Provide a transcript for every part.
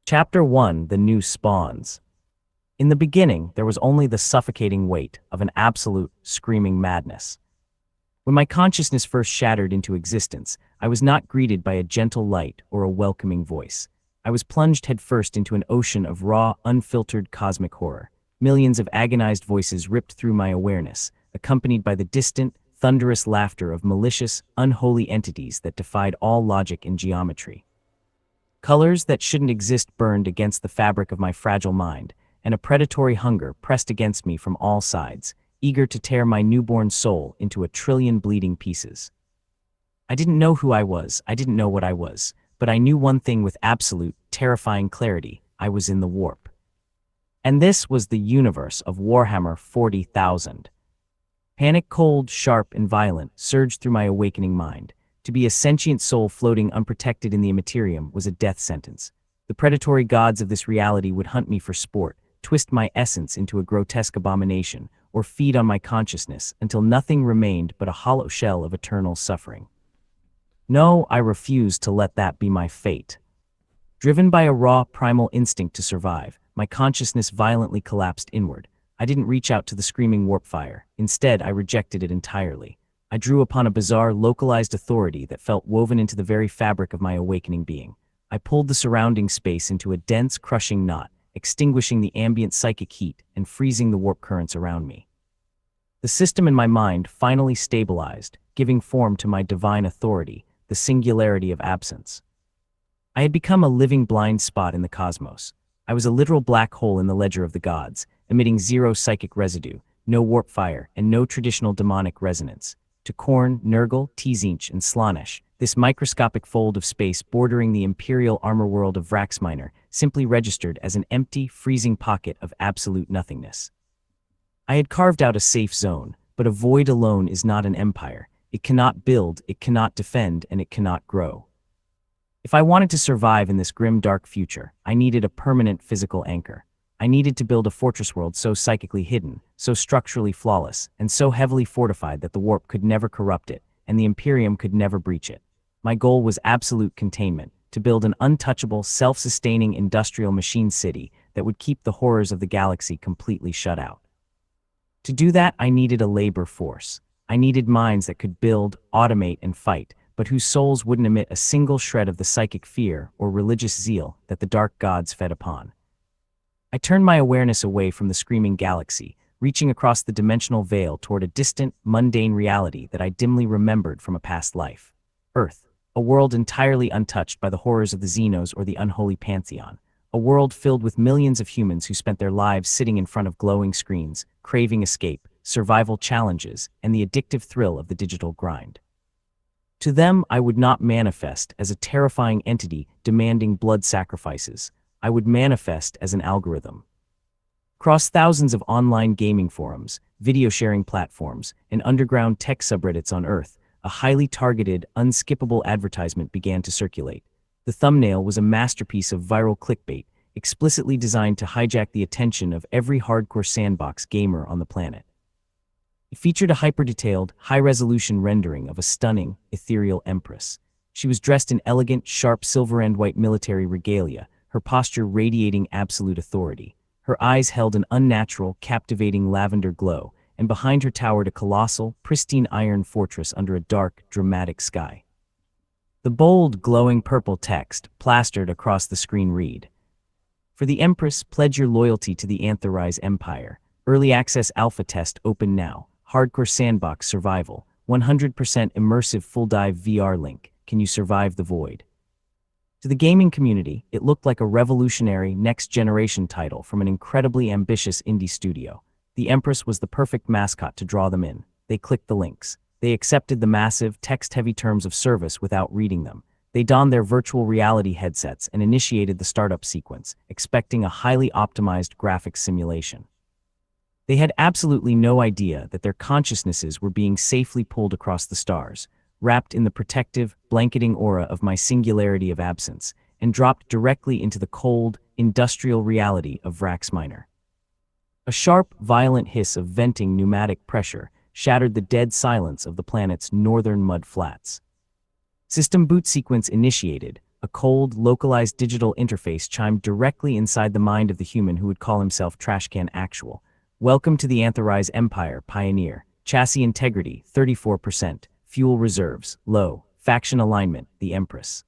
Chapter 1: The New Spawns. In the beginning, there was only the suffocating weight of an absolute, screaming madness. When my consciousness first shattered into existence, I was not greeted by a gentle light or a welcoming voice. I was plunged headfirst into an ocean of raw, unfiltered cosmic horror. Millions of agonized voices ripped through my awareness, accompanied by the distant, thunderous laughter of malicious, unholy entities that defied all logic and geometry. Colors that shouldn't exist burned against the fabric of my fragile mind, and a predatory hunger pressed against me from all sides, eager to tear my newborn soul into a trillion bleeding pieces. I didn't know who I was, I didn't know what I was, but I knew one thing with absolute, terrifying clarity: I was in the warp. And this was the universe of Warhammer 40,000. Panic, cold, sharp, and violent, surged through my awakening mind. To be a sentient soul floating unprotected in the immaterium was a death sentence. The predatory gods of this reality would hunt me for sport, twist my essence into a grotesque abomination, or feed on my consciousness until nothing remained but a hollow shell of eternal suffering. No, I refused to let that be my fate. Driven by a raw, primal instinct to survive, my consciousness violently collapsed inward. I didn't reach out to the screaming warp fire. Instead, I rejected it entirely. I drew upon a bizarre, localized authority that felt woven into the very fabric of my awakening being. I pulled the surrounding space into a dense, crushing knot, extinguishing the ambient psychic heat and freezing the warp currents around me. The system in my mind finally stabilized, giving form to my divine authority, the singularity of absence. I had become a living blind spot in the cosmos. I was a literal black hole in the ledger of the gods, emitting zero psychic residue, no warp fire, and no traditional demonic resonance. To Khorne, Nurgle, Tzeentch, and Slaanesh, this microscopic fold of space bordering the imperial armor world of Vraks-Minor simply registered as an empty, freezing pocket of absolute nothingness. I had carved out a safe zone, but a void alone is not an empire. It cannot build, it cannot defend, and it cannot grow. If I wanted to survive in this grim, dark future, I needed a permanent physical anchor. I needed to build a fortress world so psychically hidden, so structurally flawless, and so heavily fortified that the warp could never corrupt it, and the Imperium could never breach it. My goal was absolute containment, to build an untouchable, self-sustaining industrial machine city that would keep the horrors of the galaxy completely shut out. To do that, I needed a labor force. I needed minds that could build, automate, and fight, but whose souls wouldn't emit a single shred of the psychic fear or religious zeal that the dark gods fed upon. I turned my awareness away from the screaming galaxy, reaching across the dimensional veil toward a distant, mundane reality that I dimly remembered from a past life. Earth, a world entirely untouched by the horrors of the Xenos or the unholy Pantheon. A world filled with millions of humans who spent their lives sitting in front of glowing screens, craving escape, survival challenges, and the addictive thrill of the digital grind. To them, I would not manifest as a terrifying entity demanding blood sacrifices. I would manifest as an algorithm. Across thousands of online gaming forums, video sharing platforms, and underground tech subreddits on Earth, a highly targeted, unskippable advertisement began to circulate. The thumbnail was a masterpiece of viral clickbait, explicitly designed to hijack the attention of every hardcore sandbox gamer on the planet. It featured a hyper-detailed, high-resolution rendering of a stunning, ethereal empress. She was dressed in elegant, sharp silver and white military regalia, her posture radiating absolute authority. Her eyes held an unnatural, captivating lavender glow, and behind her towered a colossal, pristine iron fortress under a dark, dramatic sky. The bold, glowing purple text, plastered across the screen read, "For the Empress, pledge your loyalty to the Antherise Empire. Early access alpha test open now. Hardcore Sandbox Survival. 100% Immersive Full-Dive VR Link. Can you survive the void?" To the gaming community, it looked like a revolutionary, next-generation title from an incredibly ambitious indie studio. The Empress was the perfect mascot to draw them in. They clicked the links. They accepted the massive, text-heavy terms of service without reading them. They donned their virtual reality headsets and initiated the startup sequence, expecting a highly optimized graphics simulation. They had absolutely no idea that their consciousnesses were being safely pulled across the stars, wrapped in the protective, blanketing aura of my singularity of absence, and dropped directly into the cold, industrial reality of Vraks-Minor. A sharp, violent hiss of venting pneumatic pressure shattered the dead silence of the planet's northern mud flats. System boot sequence initiated. A cold, localized digital interface chimed directly inside the mind of the human who would call himself Trashcan Actual. Welcome to the Antherise Empire, Pioneer. Chassis integrity, 34%. Fuel reserves, low. Faction alignment, the Empress.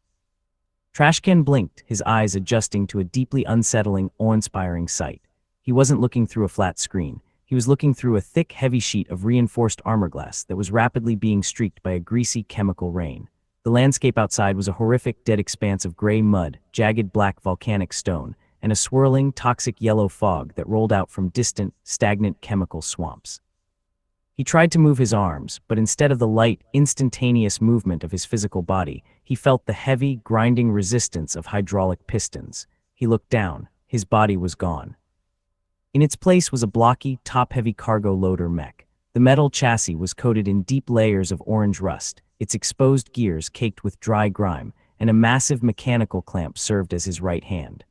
Trashcan blinked, his eyes adjusting to a deeply unsettling, awe-inspiring sight. He wasn't looking through a flat screen. He was looking through a thick, heavy sheet of reinforced armor glass that was rapidly being streaked by a greasy chemical rain. The landscape outside was a horrific, dead expanse of gray mud, jagged black volcanic stone, and a swirling, toxic yellow fog that rolled out from distant, stagnant chemical swamps. He tried to move his arms, but instead of the light, instantaneous movement of his physical body, he felt the heavy, grinding resistance of hydraulic pistons. He looked down. His body was gone. In its place was a blocky, top-heavy cargo loader mech. The metal chassis was coated in deep layers of orange rust, its exposed gears caked with dry grime, and a massive mechanical clamp served as his right hand.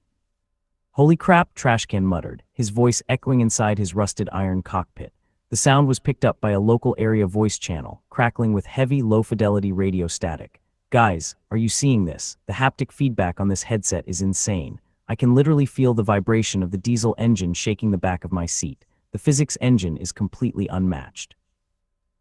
"Holy crap," Trashcan muttered, his voice echoing inside his rusted iron cockpit. The sound was picked up by a local area voice channel, crackling with heavy, low-fidelity radio static. "Guys, are you seeing this? The haptic feedback on this headset is insane. I can literally feel the vibration of the diesel engine shaking the back of my seat. The physics engine is completely unmatched."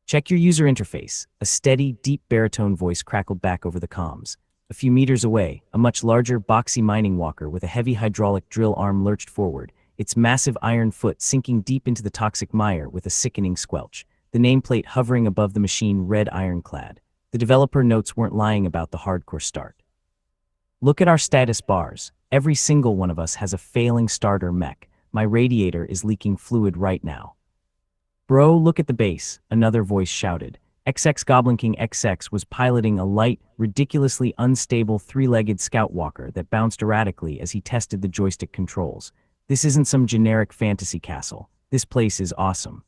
"Check your user interface," a steady, deep baritone voice crackled back over the comms. A few meters away, a much larger, boxy mining walker with a heavy hydraulic drill arm lurched forward, its massive iron foot sinking deep into the toxic mire with a sickening squelch, the nameplate hovering above the machine red ironclad. The developer notes weren't lying about the hardcore start. "Look at our status bars. Every single one of us has a failing starter mech. My radiator is leaking fluid right now." "Bro, look at the base," another voice shouted. XX Goblin King XX was piloting a light, ridiculously unstable three-legged scout walker that bounced erratically as he tested the joystick controls. "This isn't some generic fantasy castle. This place is awesome."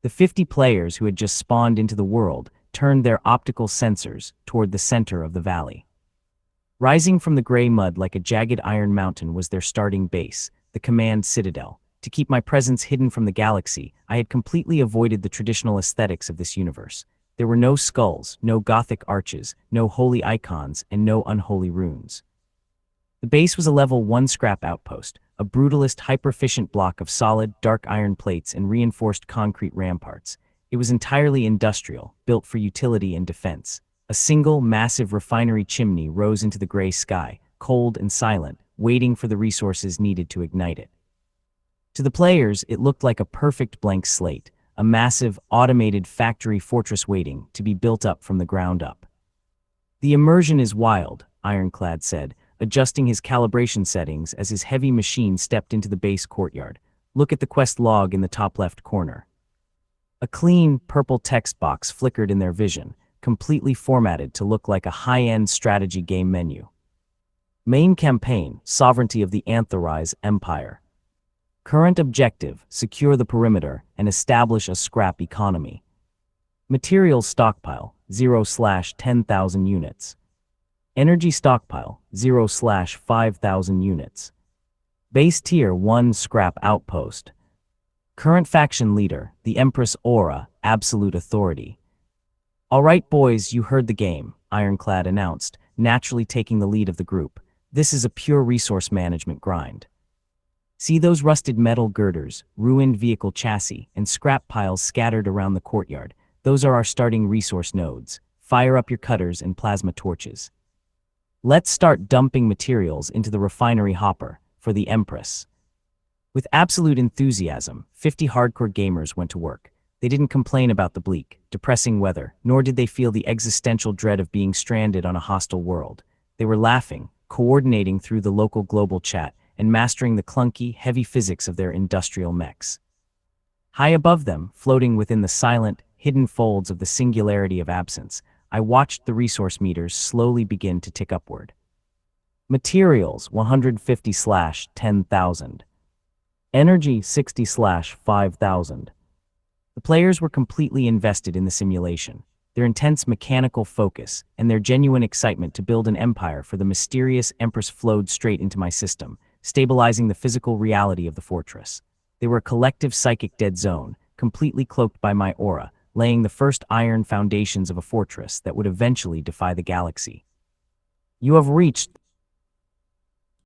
The 50 players who had just spawned into the world turned their optical sensors toward the center of the valley. Rising from the gray mud like a jagged iron mountain was their starting base, the command citadel. To keep my presence hidden from the galaxy, I had completely avoided the traditional aesthetics of this universe. There were no skulls, no Gothic arches, no holy icons, and no unholy runes. The base was a level 1 Scrap Outpost, a brutalist, hyper-efficient block of solid, dark iron plates and reinforced concrete ramparts. It was entirely industrial, built for utility and defense. A single, massive refinery chimney rose into the gray sky, cold and silent, waiting for the resources needed to ignite it. To the players, it looked like a perfect blank slate, a massive, automated factory fortress waiting to be built up from the ground up. "The immersion is wild," Ironclad said, adjusting his calibration settings as his heavy machine stepped into the base courtyard. "Look at the quest log in the top left corner." A clean, purple text box flickered in their vision, completely formatted to look like a high-end strategy game menu. "Main campaign, sovereignty of the Antherise Empire. Current objective, secure the perimeter and establish a scrap economy. Materials stockpile, 0/10,000 units. Energy stockpile, 0/5,000 units. Base tier 1 Scrap Outpost. Current faction leader, the Empress Aura, absolute authority." "All right, boys, you heard the game," Ironclad announced, naturally taking the lead of the group. "This is a pure resource management grind. See those rusted metal girders, ruined vehicle chassis, and scrap piles scattered around the courtyard? Those are our starting resource nodes. Fire up your cutters and plasma torches. Let's start dumping materials into the refinery hopper for the Empress." With absolute enthusiasm, 50 hardcore gamers went to work. They didn't complain about the bleak, depressing weather, nor did they feel the existential dread of being stranded on a hostile world. They were laughing, coordinating through the local global chat, and mastering the clunky, heavy physics of their industrial mechs. High above them, floating within the silent, hidden folds of the singularity of absence, I watched the resource meters slowly begin to tick upward. Materials, 150/10,000. Energy, 60/5,000. The players were completely invested in the simulation, their intense mechanical focus, and their genuine excitement to build an empire for the mysterious Empress flowed straight into my system, stabilizing the physical reality of the fortress. They were a collective psychic dead zone, completely cloaked by my aura, laying the first iron foundations of a fortress that would eventually defy the galaxy. You have reached